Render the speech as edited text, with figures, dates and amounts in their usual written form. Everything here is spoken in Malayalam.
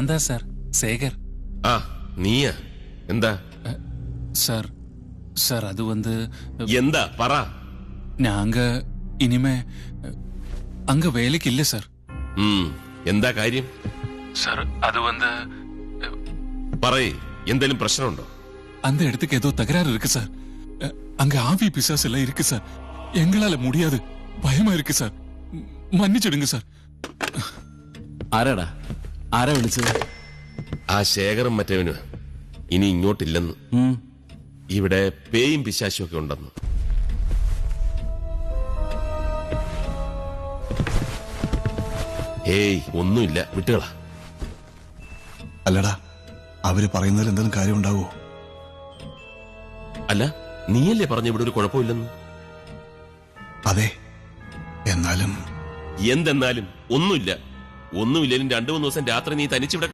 ഞാൻ താ സാർ சேகர். ആ നീയാ? എന്താ சார் சார் அது வந்து എന്താ പറ. நாங்க இனிமே அங்க வேலைக்கு இல்ல சார். എന്താ കാര്യം? சார் அது வந்து പറയേ, എന്തെങ്കിലും പ്രശ്നമുണ്ടോ? அந்த இடத்துக்கு ஏதோ தகராறு இருக்கு சார். அங்க ஆவி பிசாசு எல்லாம் இருக்கு சார். எங்களால முடியாது, பயமா இருக்கு சார். மன்னிச்சிடுங்க சார். ആരാടാ? ആരാ വിളിച്ചത്? ആ ശേഖരം മറ്റവന് ഇനി ഇങ്ങോട്ടില്ലെന്ന്. ഇവിടെ പേയും പിശാശും ഒക്കെ ഉണ്ടെന്ന്. ഏയ് ഒന്നുമില്ല, വിട്ടുകളാ. അല്ലടാ, അവര് പറയുന്നതിൽ എന്തെങ്കിലും കാര്യം ഉണ്ടാവോ? അല്ല, നീയല്ലേ പറഞ്ഞ ഇവിടെ ഒരു കുഴപ്പമില്ലെന്ന്? അതെ, എന്നാലും എന്തെന്നാലും ഒന്നുമില്ല. ഒന്നുമില്ലേലും 2-3 ദിവസം രാത്രി നീ തനിച്ചിവിടെ